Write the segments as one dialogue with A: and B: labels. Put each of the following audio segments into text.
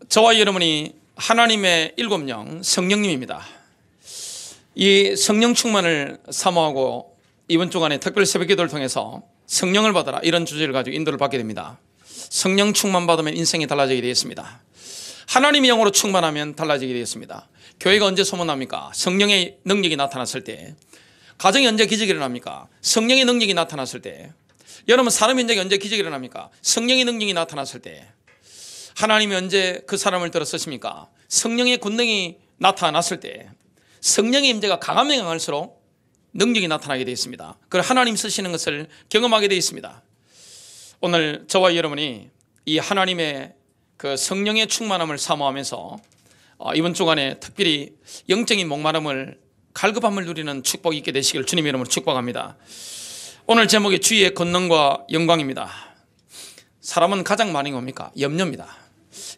A: 저와 여러분이 하나님의 일곱 영 성령님입니다. 이 성령 충만을 사모하고 이번 주간에 특별 새벽기도를 통해서 성령을 받아라 이런 주제를 가지고 인도를 받게 됩니다. 성령 충만 받으면 인생이 달라지게 되겠습니다. 하나님의 영으로 충만하면 달라지게 되겠습니다. 교회가 언제 소문납니까? 성령의 능력이 나타났을 때. 가정이 언제 기적이 일어납니까? 성령의 능력이 나타났을 때. 여러분 사람 현장에 언제 기적이 일어납니까? 성령의 능력이 나타났을 때. 하나님이 언제 그 사람을 들어 쓰십니까? 성령의 권능이 나타났을 때. 성령의 임재가 강하면 강할수록 능력이 나타나게 되어 있습니다. 그걸 하나님 쓰시는 것을 경험하게 되어 있습니다. 오늘 저와 여러분이 이 하나님의 그 성령의 충만함을 사모하면서 이번 주간에 특별히 영적인 목마름을 갈급함을 누리는 축복이 있게 되시길 주님의 이름으로 축복합니다. 오늘 제목이 주의 권능과 영광입니다. 사람은 가장 많이 뭡니까? 염려입니다.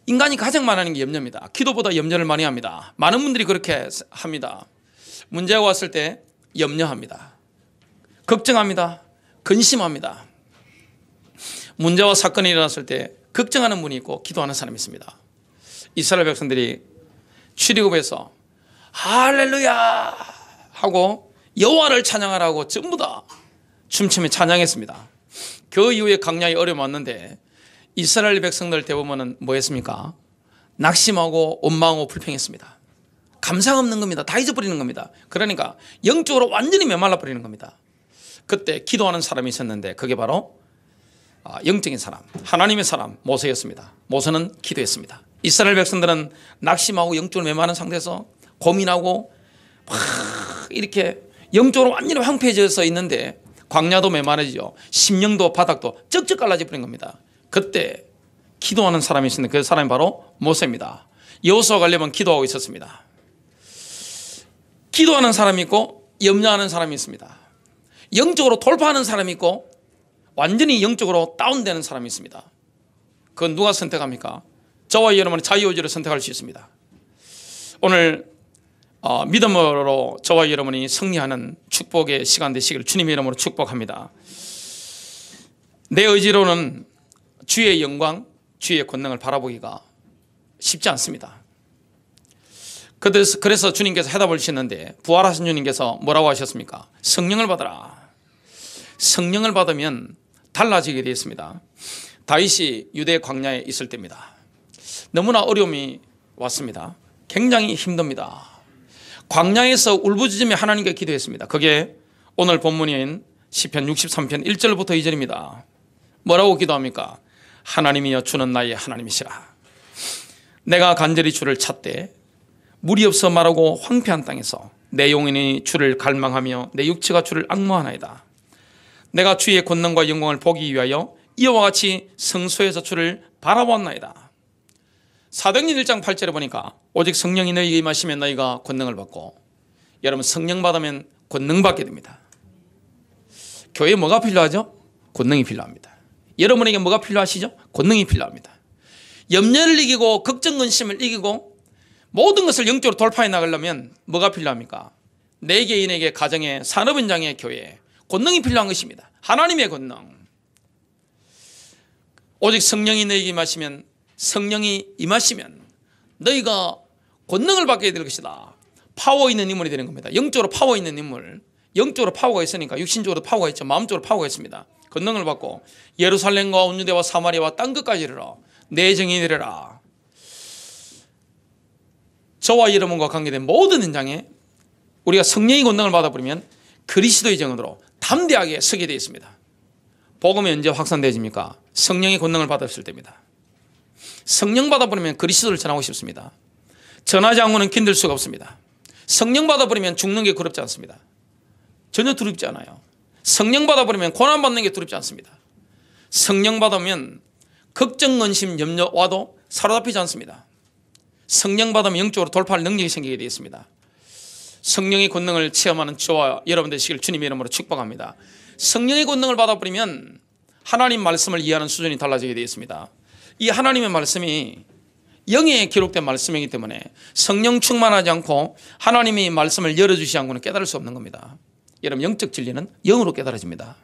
A: 인간이 가장 많이 하는 게 염려입니다. 기도보다 염려를 많이 합니다. 많은 분들이 그렇게 합니다. 문제가 왔을 때 염려합니다. 걱정합니다. 근심합니다. 문제와 사건이 일어났을 때 걱정하는 분이 있고 기도하는 사람이 있습니다. 이스라엘 백성들이 출애굽에서 할렐루야 하고 여호와를 찬양하라고 전부 다 춤추며 찬양했습니다. 그 이후에 광야에 어려움 왔는데 이스라엘 백성들 대부분은 뭐 했습니까? 낙심하고 원망하고 불평했습니다. 감상 없는 겁니다. 다 잊어버리는 겁니다. 그러니까 영적으로 완전히 메말라 버리는 겁니다. 그때 기도하는 사람이 있었는데 그게 바로 영적인 사람, 하나님의 사람 모세였습니다. 모세는 기도했습니다. 이스라엘 백성들은 낙심하고 영적으로 메마른 상태에서 고민하고 막 이렇게 영적으로 완전히 황폐해져서 있는데 광야도 메마르지요. 심령도 바닥도 쩍쩍 갈라져 버린 겁니다. 그때 기도하는 사람이 있었는데 그 사람이 바로 모세입니다. 여호수아 가려면 기도하고 있었습니다. 기도하는 사람이 있고 염려하는 사람이 있습니다. 영적으로 돌파하는 사람이 있고 완전히 영적으로 다운되는 사람이 있습니다. 그건 누가 선택합니까? 저와 여러분은 자유의지로 선택할 수 있습니다. 오늘 믿음으로 저와 여러분이 승리하는 축복의 시간 되시길 주님의 이름으로 축복합니다. 내 의지로는 주의 영광, 주의 권능을 바라보기가 쉽지 않습니다. 그래서 주님께서 해답을 주셨는데 부활하신 주님께서 뭐라고 하셨습니까? 성령을 받아라. 성령을 받으면 달라지게 되어 있습니다. 다윗이 유대 광야에 있을 때입니다. 너무나 어려움이 왔습니다. 굉장히 힘듭니다. 광야에서 울부짖으며 하나님께 기도했습니다. 그게 오늘 본문인 시편 63편 1절부터 2절입니다. 뭐라고 기도합니까? 하나님이여 주는 나의 하나님이시라. 내가 간절히 주를 찾되 물이 없어 마르고 황폐한 땅에서 내 영혼이 주를 갈망하며 내 육체가 주를 앙모하나이다. 내가 주의 권능과 영광을 보기 위하여 이와 같이 성소에서 주를 바라보았나이다. 사도행전 1장 8절에 보니까 오직 성령이 너희에게 임하시면 너희가 권능을 받고, 여러분 성령 받으면 권능 받게 됩니다. 교회에 뭐가 필요하죠? 권능이 필요합니다. 여러분에게 뭐가 필요하시죠? 권능이 필요합니다. 염려를 이기고 걱정 근심을 이기고 모든 것을 영적으로 돌파해 나가려면 뭐가 필요합니까? 내 개인에게 가정에 산업 현장에 교회에 권능이 필요한 것입니다. 하나님의 권능. 오직 성령이 너희에게 임하시면, 성령이 임하시면 너희가 권능을 받게 될 것이다. 파워 있는 인물이 되는 겁니다. 영적으로 파워 있는 인물. 영적으로 파워가 있으니까 육신적으로 파워가 있죠. 마음적으로 파워가 있습니다. 권능을 받고 예루살렘과 온 유대와 사마리아와 땅 끝까지 이르러 내 정이 이르라. 저와 여러분과 관계된 모든 현장에 우리가 성령의 권능을 받아버리면 그리스도의 정으로 담대하게 서게 되어 있습니다. 복음이 언제 확산되어집니까? 성령의 권능을 받았을 때입니다. 성령 받아버리면 그리스도를 전하고 싶습니다. 전하지 않고는 견딜 수가 없습니다. 성령 받아버리면 죽는 게 두렵지 않습니다. 전혀 두렵지 않아요. 성령 받아버리면 고난받는 게 두렵지 않습니다. 성령 받으면 걱정, 근심, 염려 와도 사로잡히지 않습니다. 성령 받으면 영적으로 돌파할 능력이 생기게 되어 있습니다. 성령의 권능을 체험하는 저와 여러분 되시길 주님의 이름으로 축복합니다. 성령의 권능을 받아버리면 하나님 말씀을 이해하는 수준이 달라지게 되어 있습니다. 이 하나님의 말씀이 영에 기록된 말씀이기 때문에 성령 충만하지 않고 하나님이 말씀을 열어주시지 않고는 깨달을 수 없는 겁니다. 여러분 영적 진리는 영으로 깨달아집니다.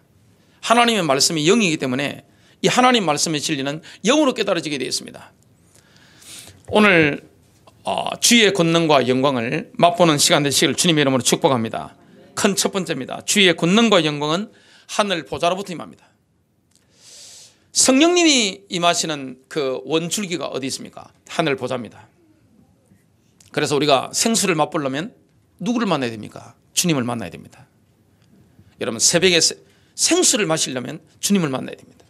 A: 하나님의 말씀이 영이기 때문에 이 하나님 말씀의 진리는 영으로 깨달아지게 되어 있습니다. 오늘 주의 권능과 영광을 맛보는 시간 되시기를 주님의 이름으로 축복합니다. 큰 첫 번째입니다. 주의 권능과 영광은 하늘 보좌로부터 임합니다. 성령님이 임하시는 그 원줄기가 어디 있습니까? 하늘 보좌입니다. 그래서 우리가 생수를 맛보려면 누구를 만나야 됩니까? 주님을 만나야 됩니다. 여러분, 새벽에 생수를 마시려면 주님을 만나야 됩니다.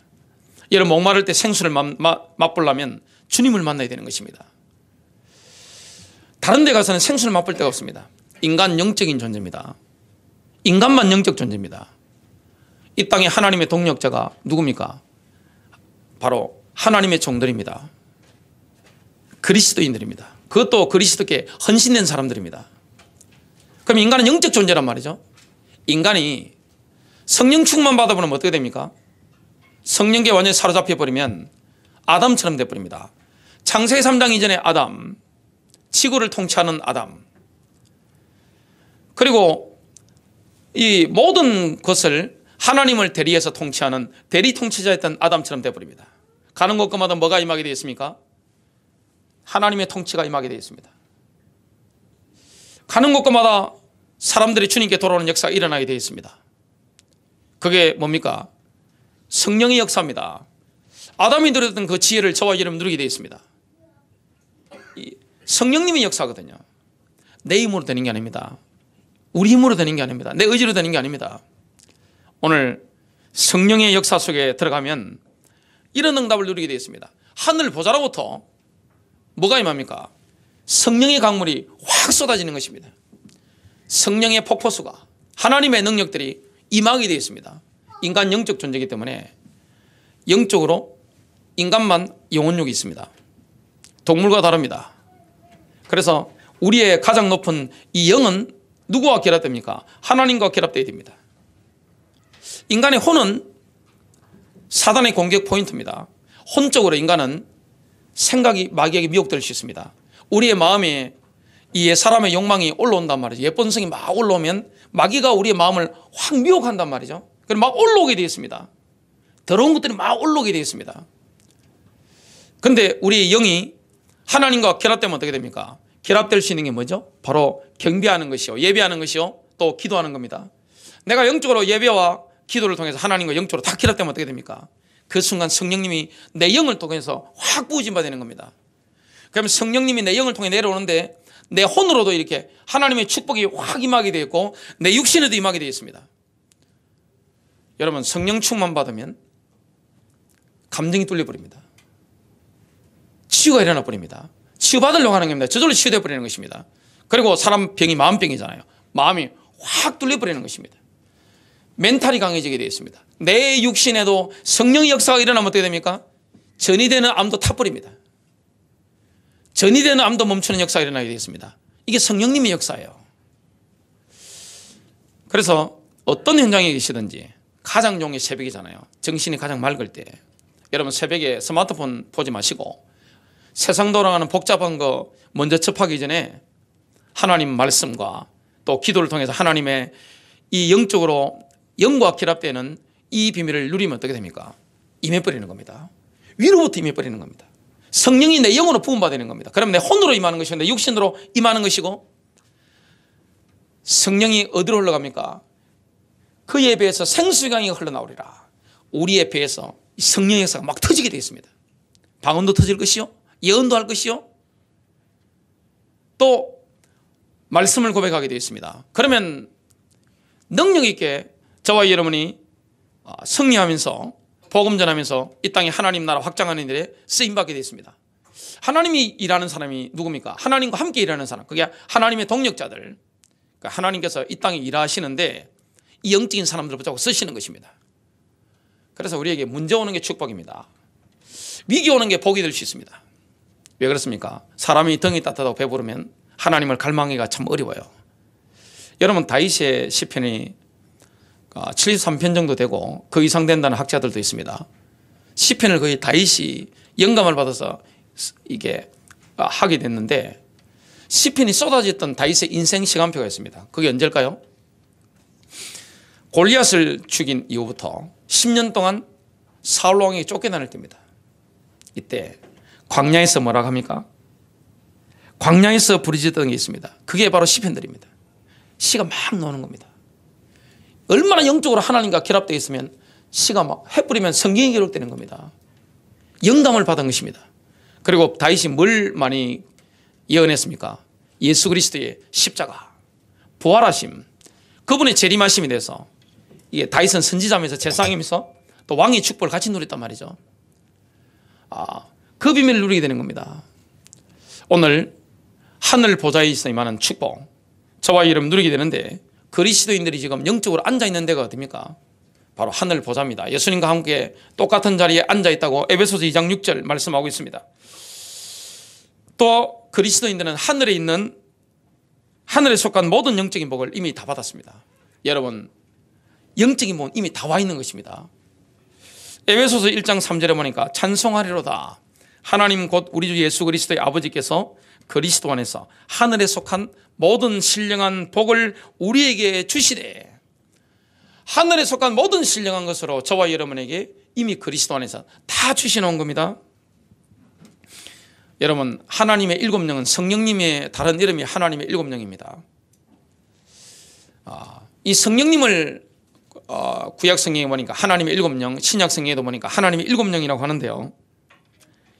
A: 여러분, 목마를 때 생수를 맛보려면 주님을 만나야 되는 것입니다. 다른 데 가서는 생수를 맛볼 데가 없습니다. 인간 영적인 존재입니다. 인간만 영적 존재입니다. 이 땅에 하나님의 동력자가 누굽니까? 바로 하나님의 종들입니다. 그리스도인들입니다. 그것도 그리스도께 헌신된 사람들입니다. 그럼 인간은 영적 존재란 말이죠. 인간이 성령 충만 받아보면 어떻게 됩니까? 성령께 완전히 사로잡혀 버리면 아담처럼 되어버립니다. 창세기 3장 이전에 아담, 지구를 통치하는 아담, 그리고 이 모든 것을 하나님을 대리해서 통치하는 대리 통치자였던 아담처럼 되어버립니다. 가는 곳마다 뭐가 임하게 되어 있습니까? 하나님의 통치가 임하게 되어 있습니다. 가는 곳마다 사람들이 주님께 돌아오는 역사가 일어나게 되어 있습니다. 그게 뭡니까? 성령의 역사입니다. 아담이 누렸던 그 지혜를 저와 여러분 누리게 되어 있습니다. 성령님의 역사거든요. 내 힘으로 되는 게 아닙니다. 우리 힘으로 되는 게 아닙니다. 내 의지로 되는 게 아닙니다. 오늘 성령의 역사 속에 들어가면 이런 응답을 누리게 되어 있습니다. 하늘 보좌로부터 뭐가 임합니까? 성령의 강물이 확 쏟아지는 것입니다. 성령의 폭포수가, 하나님의 능력들이 임하게 되어 있습니다. 인간 영적 존재이기 때문에 영적으로 인간만 영혼력이 있습니다. 동물과 다릅니다. 그래서 우리의 가장 높은 이 영은 누구와 결합됩니까? 하나님과 결합되어야 됩니다. 인간의 혼은 사단의 공격 포인트입니다. 혼적으로 인간은 생각이 마귀에게 미혹될 수 있습니다. 우리의 마음에 이 사람의 욕망이 올라온단 말이죠. 예본성이 막 올라오면 마귀가 우리의 마음을 확 미혹한단 말이죠. 그럼 막 올라오게 되어 있습니다. 더러운 것들이 막 올라오게 되어 있습니다. 그런데 우리의 영이 하나님과 결합되면 어떻게 됩니까? 결합될 수 있는 게 뭐죠? 바로 경배하는 것이요, 예배하는 것이요, 또 기도하는 겁니다. 내가 영적으로 예배와 기도를 통해서 하나님과 영적으로 다 결합되면 어떻게 됩니까? 그 순간 성령님이 내 영을 통해서 확 부어진 바 되는 겁니다. 그러면 성령님이 내 영을 통해 내려오는데 내 혼으로도 이렇게 하나님의 축복이 확 임하게 되어 있고 내 육신에도 임하게 되어 있습니다. 여러분, 성령 충만 받으면 감정이 뚫려버립니다. 치유가 일어나 버립니다. 치유받으려고 하는 겁니다. 저절로 치유되어 버리는 것입니다. 그리고 사람 병이 마음병이잖아요. 마음이 확 뚫려버리는 것입니다. 멘탈이 강해지게 되어 있습니다. 내 육신에도 성령의 역사가 일어나면 어떻게 됩니까? 전이 되는 암도 타버립니다. 전이 되는 암도 멈추는 역사가 일어나게 되어 있습니다. 이게 성령님의 역사예요. 그래서 어떤 현장에 계시든지 가장 좋은 게 새벽이잖아요. 정신이 가장 맑을 때. 여러분, 새벽에 스마트폰 보지 마시고 세상 돌아가는 복잡한 거 먼저 접하기 전에 하나님 말씀과 또 기도를 통해서 하나님의 이 영적으로 영과 결합되는 이 비밀을 누리면 어떻게 됩니까? 임해버리는 겁니다. 위로부터 임해버리는 겁니다. 성령이 내 영으로 부음받는 겁니다. 그러면 내 혼으로 임하는 것이고 내 육신으로 임하는 것이고, 성령이 어디로 흘러갑니까? 그에 비해서 생수강이 흘러나오리라. 우리의 배에서 성령의 역사가 막 터지게 되어 있습니다. 방언도 터질 것이요, 예언도 할 것이요, 또 말씀을 고백하게 되어 있습니다. 그러면 능력 있게 저와 여러분이 승리하면서 복음 전하면서 이 땅에 하나님 나라 확장하는 일에 쓰임받게 되어 있습니다. 하나님이 일하는 사람이 누굽니까? 하나님과 함께 일하는 사람, 그게 하나님의 동력자들. 그러니까 하나님께서 이 땅에 일하시는데 이 영적인 사람들을 붙잡고 쓰시는 것입니다. 그래서 우리에게 문제 오는 게 축복입니다. 위기 오는 게 복이 될 수 있습니다. 왜 그렇습니까? 사람이 등이 따뜻하고 배부르면 하나님을 갈망하기가 참 어려워요. 여러분, 다윗의 시편이 73편 정도 되고 그 이상 된다는 학자들도 있습니다. 시편을 거의 다윗이 영감을 받아서 이게 하게 됐는데, 시편이 쏟아졌던 다윗의 인생 시간표가 있습니다. 그게 언제일까요? 골리앗을 죽인 이후부터 10년 동안 사울 왕에게 쫓겨나는 때입니다. 이때 광야에서 뭐라고 합니까? 광야에서 부르짖던 게 있습니다. 그게 바로 시편들입니다. 시가 막 나오는 겁니다. 얼마나 영적으로 하나님과 결합되어 있으면 시가 막 해뿌리면 성경이 기록되는 겁니다. 영감을 받은 것입니다. 그리고 다윗이 뭘 많이 예언했습니까? 예수 그리스도의 십자가, 부활하심, 그분의 재림하심이 돼서 이게 다윗은 선지자면서 제사장이면서 또 왕의 축복을 같이 누렸단 말이죠. 그 비밀을 누리게 되는 겁니다. 오늘 하늘 보좌에 있어 임하는 축복, 저와 여러분 누리게 되는데 그리스도인들이 지금 영적으로 앉아있는 데가 어딥니까? 바로 하늘 보좌입니다. 예수님과 함께 똑같은 자리에 앉아있다고 에베소서 2장 6절 말씀하고 있습니다. 또 그리스도인들은 하늘에 속한 모든 영적인 복을 이미 다 받았습니다. 여러분, 영적인 복은 이미 다 와 있는 것입니다. 에베소서 1장 3절에 보니까 찬송하리로다. 하나님 곧 우리 주 예수 그리스도의 아버지께서 그리스도 안에서 하늘에 속한 모든 신령한 복을 우리에게 주시되, 하늘에 속한 모든 신령한 것으로 저와 여러분에게 이미 그리스도 안에서 다 주시놓은 겁니다. 여러분, 하나님의 일곱 영은 성령님의 다른 이름이 하나님의 일곱 영입니다. 이 성령님을 구약 성경에 보니까 하나님의 일곱 영, 신약 성경에도 보니까 하나님의 일곱 영이라고 하는데요.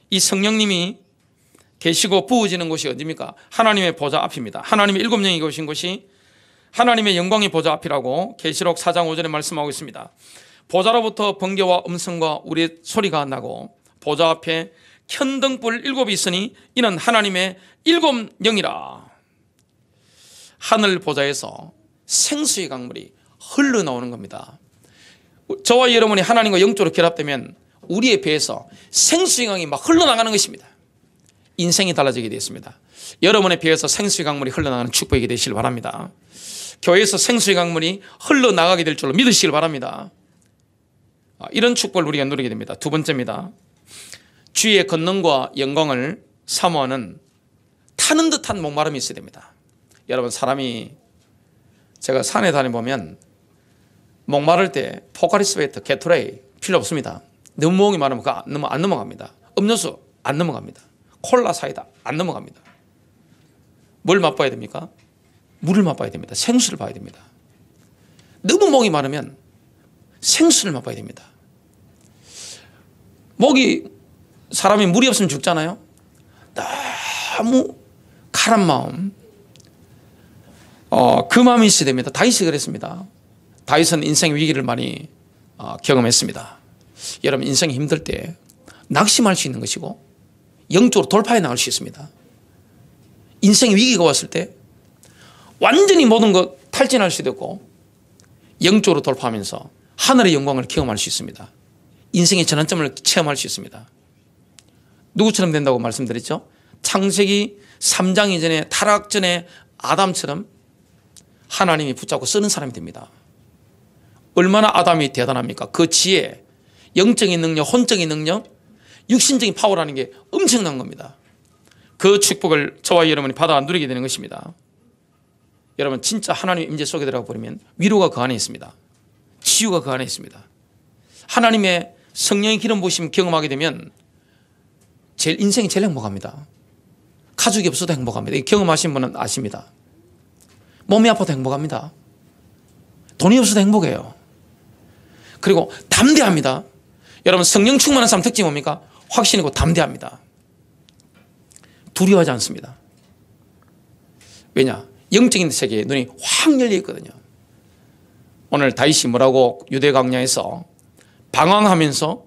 A: 이 성령님이 계시고 부어지는 곳이 어디입니까? 하나님의 보좌 앞입니다. 하나님의 일곱 영이 계신 곳이 하나님의 영광의 보좌 앞이라고 계시록 4장 5절에 말씀하고 있습니다. 보좌로부터 번개와 음성과 우리의 소리가 나고 보좌 앞에 현등불 7이 있으니 이는 하나님의 일곱 영이라. 하늘 보좌에서 생수의 강물이 흘러나오는 겁니다. 저와 여러분이 하나님과 영적으로 결합되면 우리의 배에서 생수의 강이 막 흘러나가는 것입니다. 인생이 달라지게 되었습니다. 여러분의 배에서 생수의 강물이 흘러나가는 축복이 되시길 바랍니다. 교회에서 생수의 강물이 흘러나가게 될 줄로 믿으시길 바랍니다. 이런 축복을 우리가 누리게 됩니다. 두 번째입니다. 주의 권능과 영광을 사모하는 타는 듯한 목마름이 있어야 됩니다. 여러분, 사람이 제가 산에 다녀보면 목마를 때 포카리스베이트, 게토레이 필요 없습니다. 너무 목이 많으면 안 넘어갑니다. 음료수 안 넘어갑니다. 콜라, 사이다 안 넘어갑니다. 뭘 맛봐야 됩니까? 물을 맛봐야 됩니다. 생수를 봐야 됩니다. 너무 목이 많으면 생수를 맛봐야 됩니다. 사람이 물이 없으면 죽잖아요. 너무 가란 마음, 그 마음이 있어야 됩니다. 다윗이 그랬습니다. 다윗은 인생 위기를 많이 경험했습니다. 여러분, 인생이 힘들 때 낙심할 수 있는 것이고 영적으로 돌파해 나갈 수 있습니다. 인생의 위기가 왔을 때 완전히 모든 것 탈진할 수도 있고 영적으로 돌파하면서 하늘의 영광을 경험할 수 있습니다. 인생의 전환점을 체험할 수 있습니다. 누구처럼 된다고 말씀드렸죠? 창세기 3장 이전에 타락 전에 아담처럼 하나님이 붙잡고 쓰는 사람이 됩니다. 얼마나 아담이 대단합니까? 그 지혜, 영적인 능력, 혼적인 능력, 육신적인 파워라는 게 엄청난 겁니다. 그 축복을 저와 여러분이 받아 누리게 되는 것입니다. 여러분, 진짜 하나님의 임재 속에 들어가 버리면 위로가 그 안에 있습니다. 치유가 그 안에 있습니다. 하나님의 성령의 기름 부으심 경험하게 되면 인생이 제일 행복합니다. 가족이 없어도 행복합니다. 경험하신 분은 아십니다. 몸이 아파도 행복합니다. 돈이 없어도 행복해요. 그리고 담대합니다. 여러분, 성령 충만한 사람 특징이 뭡니까? 확신 있고 담대합니다. 두려워하지 않습니다. 왜냐? 영적인 세계에 눈이 확 열려 있거든요. 오늘 다윗이 뭐라고 유대 광야에서 방황하면서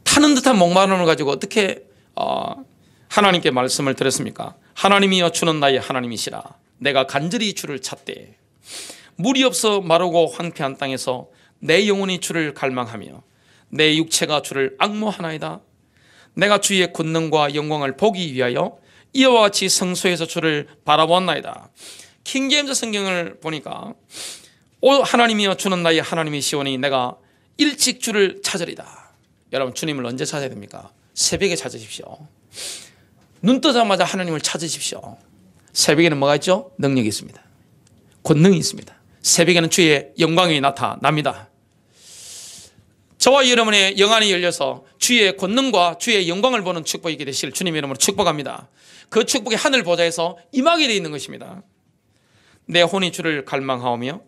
A: 타는 듯한 목마름을 가지고 어떻게 하나님께 말씀을 드렸습니까? 하나님이여 주는 나의 하나님이시라. 내가 간절히 주를 찾되 물이 없어 마르고 황폐한 땅에서 내 영혼이 주를 갈망하며 내 육체가 주를 앙모하나이다. 내가 주의 권능과 영광을 보기 위하여 이와 같이 성소에서 주를 바라보았나이다. 킹제임스 성경을 보니까 하나님이여 주는 나의 하나님이시오니 내가 일찍 주를 찾으리다. 여러분, 주님을 언제 찾아야 됩니까? 새벽에 찾으십시오. 눈 뜨자마자 하나님을 찾으십시오. 새벽에는 뭐가 있죠? 능력이 있습니다. 권능이 있습니다. 새벽에는 주의 영광이 나타납니다. 저와 여러분의 영안이 열려서 주의 권능과 주의 영광을 보는 축복이 있게 되시길 주님 이름으로 축복합니다. 그 축복이 하늘 보좌에서 임하게 되어 있는 것입니다. 내 혼이 주를 갈망하오며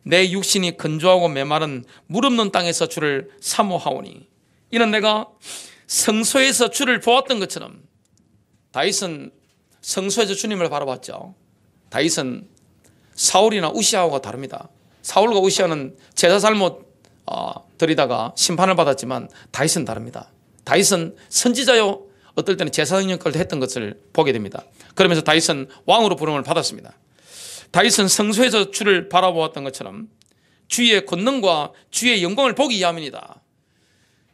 A: 내 육신이 건조하고 메마른 물 없는 땅에서 주를 사모하오니, 이는 내가 성소에서 주를 보았던 것처럼. 다윗은 성소에서 주님을 바라봤죠. 다윗은 사울이나 우시아하고가 다릅니다. 사울과 우시아는 제사 잘못 드리다가 심판을 받았지만 다윗은 다릅니다. 다윗은 선지자요 어떨 때는 제사장 역할도 했던 것을 보게 됩니다. 그러면서 다윗은 왕으로 부름을 받았습니다. 다윗은 성소에서 주를 바라보았던 것처럼 주의 권능과 주의 영광을 보기 위함이니다.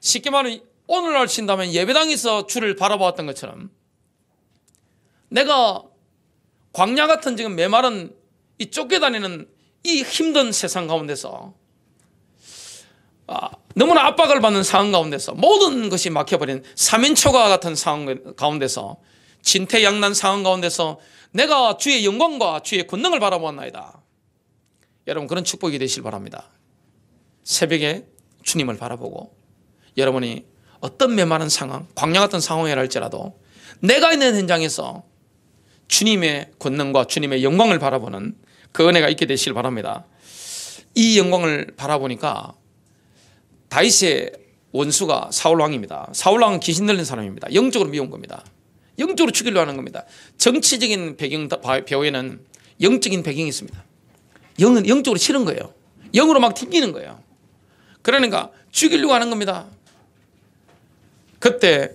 A: 쉽게 말하면 오늘날 친다면 예배당에서 주를 바라보았던 것처럼 내가 광야 같은 지금 메마른 이 쫓겨다니는 이 힘든 세상 가운데서 너무나 압박을 받는 상황 가운데서 모든 것이 막혀버린 사면초가 같은 상황 가운데서 진퇴양난 상황 가운데서 내가 주의 영광과 주의 권능을 바라보았나이다. 여러분 그런 축복이 되시길 바랍니다. 새벽에 주님을 바라보고 여러분이 어떤 메마른 상황, 광야 같은 상황이라 할지라도 내가 있는 현장에서 주님의 권능과 주님의 영광을 바라보는 그 은혜가 있게 되시길 바랍니다. 이 영광을 바라보니까 다윗의 원수가 사울왕입니다. 사울왕은 귀신 들린 사람입니다. 영적으로 미운 겁니다. 영적으로 죽이려 하는 겁니다. 정치적인 배경 배후에는 영적인 배경이 있습니다. 영은 영적으로 싫은 거예요. 영으로 막 튕기는 거예요. 그러니까 죽이려고 하는 겁니다. 그때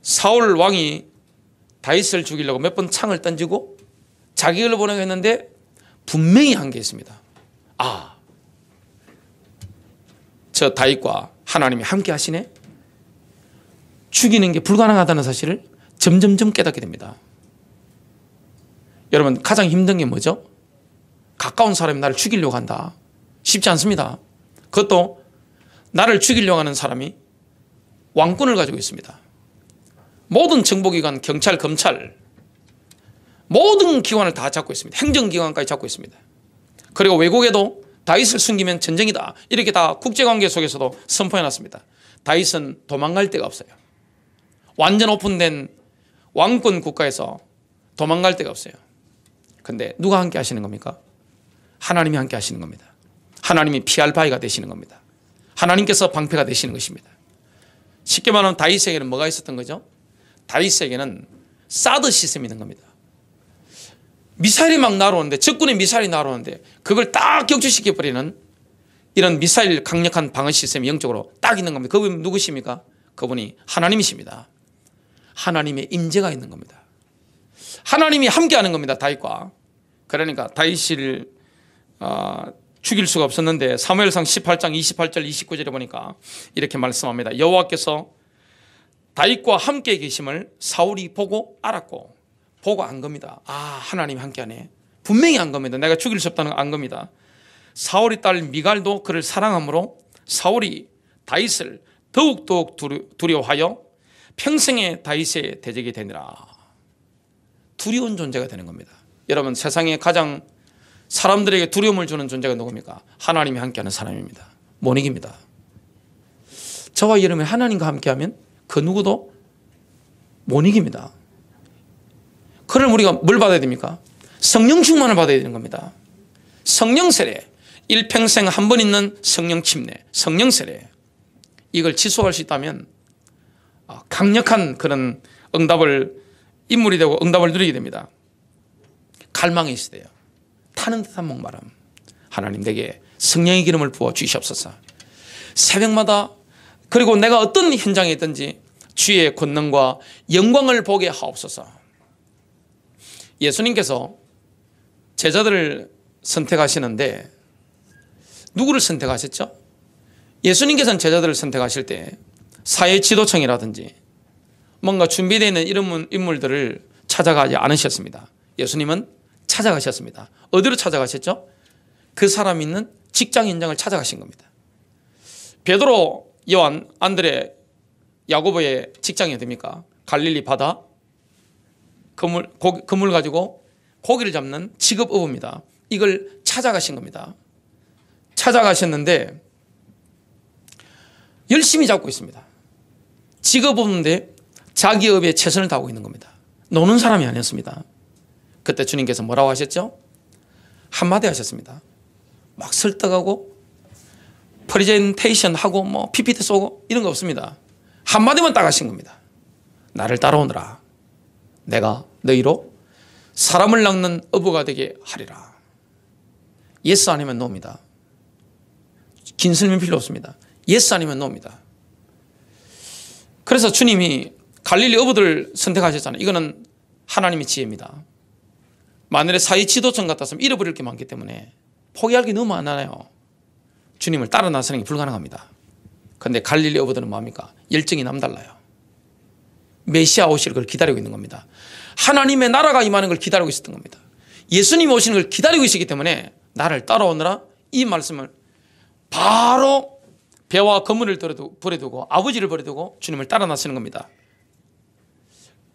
A: 사울 왕이 다윗을 죽이려고 몇 번 창을 던지고 자기를 보내고 했는데 분명히 한 게 있습니다. 저 다윗과 하나님이 함께 하시네? 죽이는 게 불가능하다는 사실을 점점점 깨닫게 됩니다. 여러분 가장 힘든 게 뭐죠? 가까운 사람이 나를 죽이려고 한다. 쉽지 않습니다. 그것도 나를 죽이려고 하는 사람이 왕권을 가지고 있습니다. 모든 정보기관, 경찰, 검찰 모든 기관을 다 잡고 있습니다. 행정기관까지 잡고 있습니다. 그리고 외국에도 다윗을 숨기면 전쟁이다. 이렇게 다 국제관계 속에서도 선포해놨습니다. 다윗은 도망갈 데가 없어요. 완전 오픈된 왕권 국가에서 도망갈 데가 없어요. 근데 누가 함께 하시는 겁니까? 하나님이 함께 하시는 겁니다. 하나님이 피할 바위가 되시는 겁니다. 하나님께서 방패가 되시는 것입니다. 쉽게 말하면 다윗에게는 뭐가 있었던 거죠? 다윗에게는 사드 시스템이 있는 겁니다. 미사일이 막 날아오는데, 적군의 미사일이 날아오는데 그걸 딱 격추시켜버리는 이런 미사일 강력한 방어 시스템이 영적으로 딱 있는 겁니다. 그분이 누구십니까? 그분이 하나님이십니다. 하나님의 임재가 있는 겁니다. 하나님이 함께하는 겁니다. 다윗과. 그러니까 다윗을 죽일 수가 없었는데 사무엘상 18장 28절 29절에 보니까 이렇게 말씀합니다. 여호와께서 다윗과 함께 계심을 사울이 보고 알았고, 보고 안 겁니다. 하나님이 함께하네. 분명히 안 겁니다. 내가 죽일 수 없다는 거 안 겁니다. 사울의 딸 미갈도 그를 사랑하므로 사울이 다윗을 더욱더욱 두려워하여 평생에 다윗의 대적이 되니라. 두려운 존재가 되는 겁니다. 여러분 세상에 가장 사람들에게 두려움을 주는 존재가 누굽니까? 하나님이 함께하는 사람입니다. 못 이깁니다. 저와 여러분이 하나님과 함께하면 그 누구도 못 이깁니다. 그럼 우리가 뭘 받아야 됩니까? 성령 충만을 받아야 되는 겁니다. 성령 세례, 일평생 한 번 있는 성령 침례, 성령 세례, 이걸 지속할 수 있다면 강력한 그런 응답을 인물이 되고 응답을 누리게 됩니다. 갈망이 있어야 돼요. 타는 듯한 목마름. 하나님 내게 성령의 기름을 부어 주시옵소서. 새벽마다 그리고 내가 어떤 현장에 있든지 주의 권능과 영광을 보게 하옵소서. 예수님께서 제자들을 선택하시는데 누구를 선택하셨죠? 예수님께서는 제자들을 선택하실 때 사회 지도층이라든지 뭔가 준비되어 있는 이런 인물들을 찾아가지 않으셨습니다. 예수님은 찾아가셨습니다. 어디로 찾아가셨죠? 그 사람 있는 직장 현장을 찾아가신 겁니다. 베드로, 요한, 안드레, 야고보의 직장이 어딥니까? 갈릴리 바다, 그물 가지고 고기를 잡는 직업어부입니다. 이걸 찾아가신 겁니다. 찾아가셨는데 열심히 잡고 있습니다. 직업 없는데 자기 업에 최선을 다하고 있는 겁니다. 노는 사람이 아니었습니다. 그때 주님께서 뭐라고 하셨죠? 한마디 하셨습니다. 막 설득하고 프레젠테이션 하고 뭐 PPT 쏘고 이런 거 없습니다. 한마디만 딱 하신 겁니다. 나를 따라오너라. 내가 너희로 사람을 낚는 어부가 되게 하리라. 예스 아니면 노입니다. 긴 설명 필요 없습니다. 예스 아니면 노입니다. 그래서 주님이 갈릴리 어부들 선택하셨잖아요. 이거는 하나님의 지혜입니다. 만일에 사회 지도층 같았으면 잃어버릴 게 많기 때문에 포기할 게 너무 많아요. 주님을 따라 나서는 게 불가능합니다. 그런데 갈릴리 어부들은 뭡니까? 열정이 남달라요. 메시아 오실 걸 기다리고 있는 겁니다. 하나님의 나라가 임하는 걸 기다리고 있었던 겁니다. 예수님 오시는 걸 기다리고 있었기 때문에 나를 따라오느라 이 말씀을 바로 배와 그물을 버려두고 아버지를 버려두고 주님을 따라 나서는 겁니다.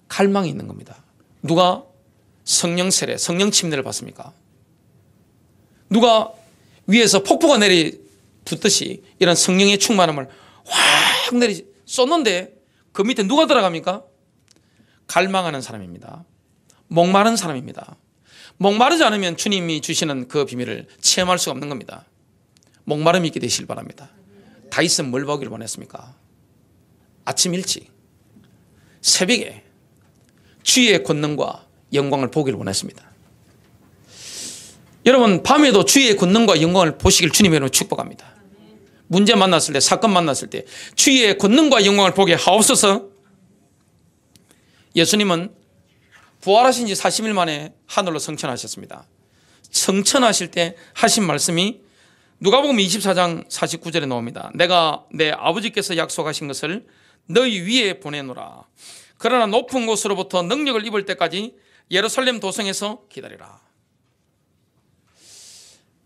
A: 갈망이 있는 겁니다. 누가 성령 세례, 성령 침례를 받습니까? 누가 위에서 폭포가 내리 붙듯이 이런 성령의 충만함을 확 내리 쏟는데 그 밑에 누가 들어갑니까? 갈망하는 사람입니다. 목마른 사람입니다. 목마르지 않으면 주님이 주시는 그 비밀을 체험할 수가 없는 겁니다. 목마름이 있게 되시길 바랍니다. 다윗은 뭘 보기를 원했습니까? 아침 일찍 새벽에 주의 권능과 영광을 보기를 원했습니다. 여러분 밤에도 주의 권능과 영광을 보시길 주님의 이름으로 축복합니다. 문제 만났을 때, 사건 만났을 때 주의 권능과 영광을 보게 하옵소서. 예수님은 부활하신 지 40일 만에 하늘로 승천하셨습니다. 승천하실 때 하신 말씀이 누가복음 24장 49절에 나옵니다. 내가 내 아버지께서 약속하신 것을 너희 위에 보내노라. 그러나 높은 곳으로부터 능력을 입을 때까지 예루살렘 도성에서 기다리라.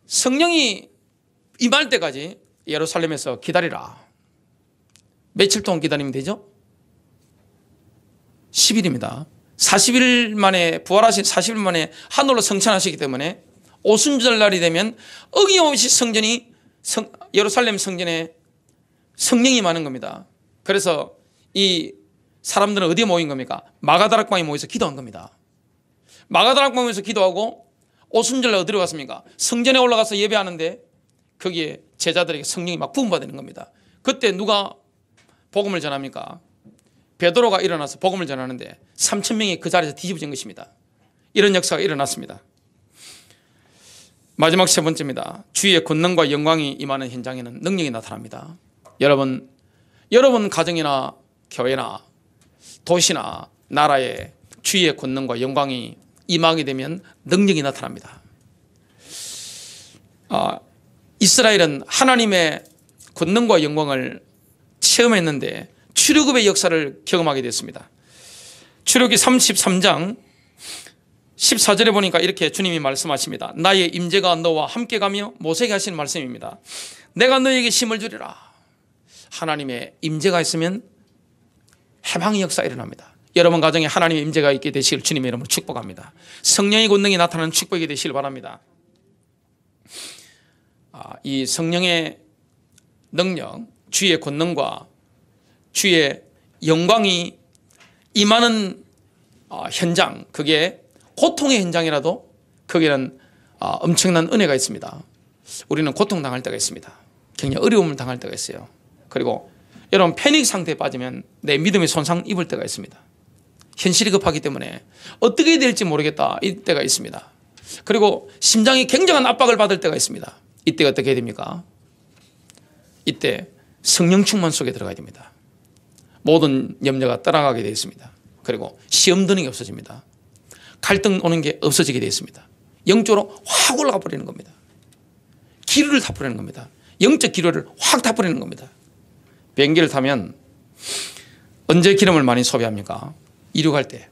A: 성령이 임할 때까지 예루살렘에서 기다리라. 며칠 동안 기다리면 되죠? 10일입니다. 40일 만에 부활하신 40일 만에 하늘로 승천하시기 때문에 오순절날이 되면 어김없이 예루살렘 성전에 성령이 많은 겁니다. 그래서 이 사람들은 어디에 모인 겁니까? 마가다락방에 모여서 기도한 겁니다. 마가다락방에 모여서 기도하고 오순절날 어디로 갔습니까? 성전에 올라가서 예배하는데 거기에 제자들에게 성령이 막 부음받는 겁니다. 그때 누가 복음을 전합니까? 베드로가 일어나서 복음을 전하는데 3,000명이 그 자리에서 뒤집어진 것입니다. 이런 역사가 일어났습니다. 마지막 세 번째입니다. 주의 권능과 영광이 임하는 현장에는 능력이 나타납니다. 여러분 가정이나 교회나 도시나 나라에 주의 권능과 영광이 임하게 되면 능력이 나타납니다. 이스라엘은 하나님의 권능과 영광을 체험했는데 출애굽의 역사를 경험하게 됐습니다. 출애굽기 33장 14절에 보니까 이렇게 주님이 말씀하십니다. 나의 임재가 너와 함께 가며 모세에게 하시는 말씀입니다. 내가 너에게 힘을 주리라. 하나님의 임재가 있으면 해방의 역사가 일어납니다. 여러분 가정에 하나님의 임재가 있게 되시길 주님의 이름으로 축복합니다. 성령의 권능이 나타나는 축복이 되시길 바랍니다. 이 성령의 능력, 주의 권능과 주의 영광이 임하는 현장, 그게 고통의 현장이라도 거기에는 엄청난 은혜가 있습니다. 우리는 고통당할 때가 있습니다. 굉장히 어려움을 당할 때가 있어요. 그리고 여러분 패닉 상태에 빠지면 내 믿음의 손상 입을 때가 있습니다. 현실이 급하기 때문에 어떻게 해야 될지 모르겠다 이때가 있습니다. 그리고 심장이 굉장한 압박을 받을 때가 있습니다. 이때 어떻게 해야 됩니까? 이때 성령 충만 속에 들어가야 됩니다. 모든 염려가 떠나가게 되어 있습니다. 그리고 시험 드는 게 없어집니다. 갈등 오는 게 없어지게 되어 있습니다. 영적으로 확 올라가 버리는 겁니다. 기류를 다 뿌리는 겁니다. 영적 기류를 확 다 뿌리는 겁니다. 비행기를 타면 언제 기름을 많이 소비합니까? 이륙할 때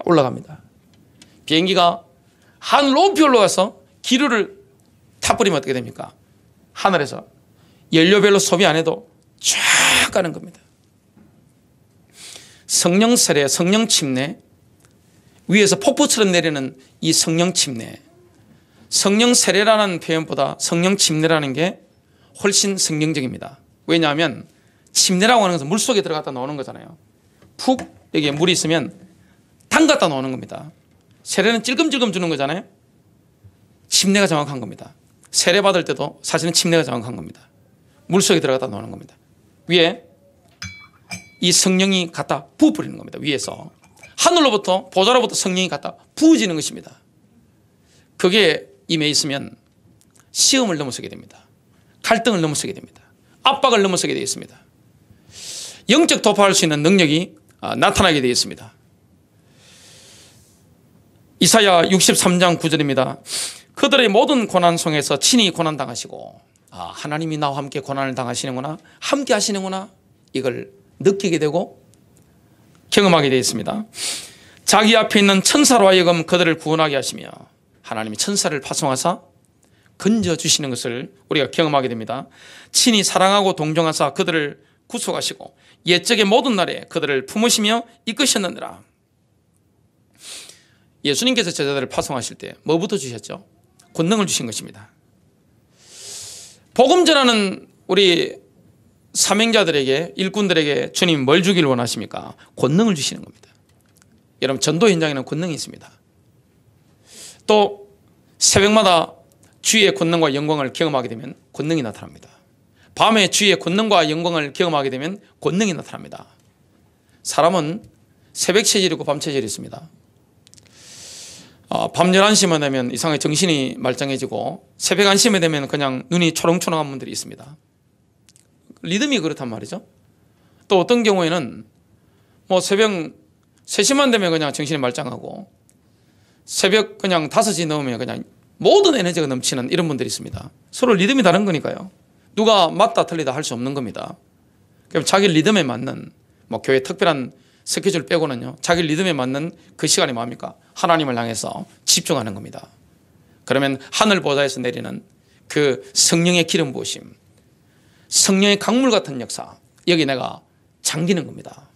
A: 올라갑니다. 비행기가 하늘 높이 올라가서 기류를 타 뿌리면 어떻게 됩니까? 하늘에서 연료별로 소비 안 해도 쫙 가는 겁니다. 성령 세례, 성령 침례, 위에서 폭포처럼 내리는 이 성령 침례, 성령 세례라는 표현보다 성령 침례라는 게 훨씬 성경적입니다. 왜냐하면 침례라고 하는 것은 물속에 들어갔다 나오는 거잖아요. 푹 여기에 물이 있으면 담갔다 나오는 겁니다. 세례는 찔끔찔끔 주는 거잖아요. 침례가 정확한 겁니다. 세례 받을 때도 사실은 침례가 정확한 겁니다. 물속에 들어갔다 나오는 겁니다. 위에 이 성령이 갖다 부어버리는 겁니다. 위에서 하늘로부터 보좌로부터 성령이 갖다 부어지는 것입니다. 그게 임해 있으면 시험을 넘어서게 됩니다. 갈등을 넘어서게 됩니다. 압박을 넘어서게 되어 있습니다. 영적 돌파할 수 있는 능력이 나타나게 되어 있습니다. 이사야 63장 9절입니다. 그들의 모든 고난 속에서 친히 고난 당하시고, 하나님이 나와 함께 고난을 당하시는구나, 함께 하시는구나, 이걸 느끼게 되고 경험하게 되어 있습니다. 자기 앞에 있는 천사로 하여금 그들을 구원하게 하시며 하나님이 천사를 파송하사 건져주시는 것을 우리가 경험하게 됩니다. 친히 사랑하고 동정하사 그들을 구속하시고 옛적의 모든 날에 그들을 품으시며 이끄셨느니라. 예수님께서 제자들을 파송하실 때 뭐부터 주셨죠? 권능을 주신 것입니다. 복음 전하는 우리 사명자들에게, 일꾼들에게 주님 뭘 주기를 원하십니까? 권능을 주시는 겁니다. 여러분, 전도 현장에는 권능이 있습니다. 또 새벽마다 주의 권능과 영광을 경험하게 되면 권능이 나타납니다. 밤에 주의 권능과 영광을 경험하게 되면 권능이 나타납니다. 사람은 새벽 체질이 있고 밤 체질이 있습니다. 밤 11시만 되면 이상하게 정신이 말짱해지고 새벽 1시만 되면 그냥 눈이 초롱초롱한 분들이 있습니다. 리듬이 그렇단 말이죠. 또 어떤 경우에는 뭐 새벽 3시만 되면 그냥 정신이 말짱하고 새벽 그냥 5시 넘으면 그냥 모든 에너지가 넘치는 이런 분들이 있습니다. 서로 리듬이 다른 거니까요. 누가 맞다 틀리다 할 수 없는 겁니다. 그럼 자기 리듬에 맞는, 뭐 교회 특별한 스케줄 빼고는요, 자기 리듬에 맞는 그 시간이 뭡니까? 하나님을 향해서 집중하는 겁니다. 그러면 하늘 보좌에서 내리는 그 성령의 기름 부으심, 성령의 강물 같은 역사, 여기 내가 잠기는 겁니다.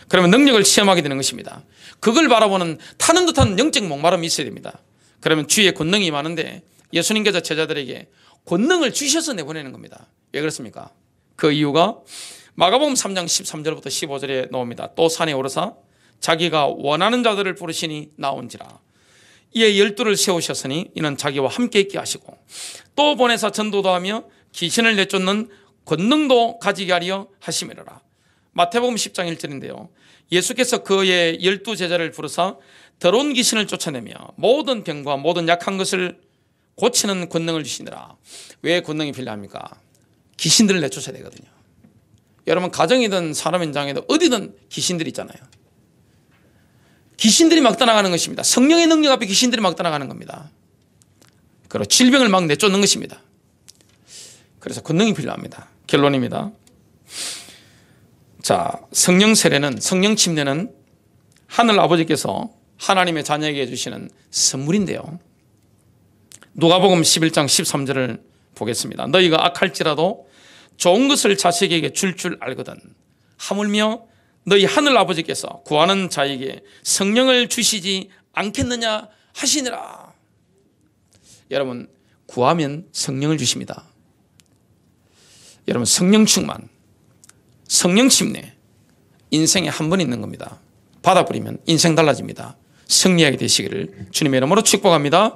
A: 그러면 능력을 체험하게 되는 것입니다. 그걸 바라보는 타는 듯한 영적 목마름이 있어야 됩니다. 그러면 주의 권능이 많은데 예수님께서 제자들에게 권능을 주셔서 내보내는 겁니다. 왜 그렇습니까? 그 이유가 마가복음 3장 13절부터 15절에 나옵니다. 또 산에 오르사 자기가 원하는 자들을 부르시니 나온지라. 이에 12를 세우셨으니 이는 자기와 함께 있게 하시고 또 보내사 전도도 하며 귀신을 내쫓는 권능도 가지게 하려 하심이라. 마태복음 10장 1절인데요. 예수께서 그의 12제자를 부르사 더러운 귀신을 쫓아내며 모든 병과 모든 약한 것을 고치는 권능을 주시느라. 왜 권능이 필요합니까? 귀신들을 내쫓아야 되거든요. 여러분, 가정이든 사람 현장에도 어디든 귀신들이 있잖아요. 귀신들이 막 떠나가는 것입니다. 성령의 능력 앞에 귀신들이 막 떠나가는 겁니다. 그리고 질병을 막 내쫓는 것입니다. 그래서 권능이 필요합니다. 결론입니다. 자, 성령 세례는, 성령 침례는 하늘 아버지께서 하나님의 자녀에게 주시는 선물인데요. 누가복음 11장 13절을 보겠습니다. 너희가 악할지라도 좋은 것을 자식에게 줄 알거든 하물며 너희 하늘 아버지께서 구하는 자에게 성령을 주시지 않겠느냐 하시니라. 여러분, 구하면 성령을 주십니다. 여러분, 성령 충만, 성령 침례, 인생에 한 번 있는 겁니다. 받아버리면 인생 달라집니다. 승리하게 되시기를 주님의 이름으로 축복합니다.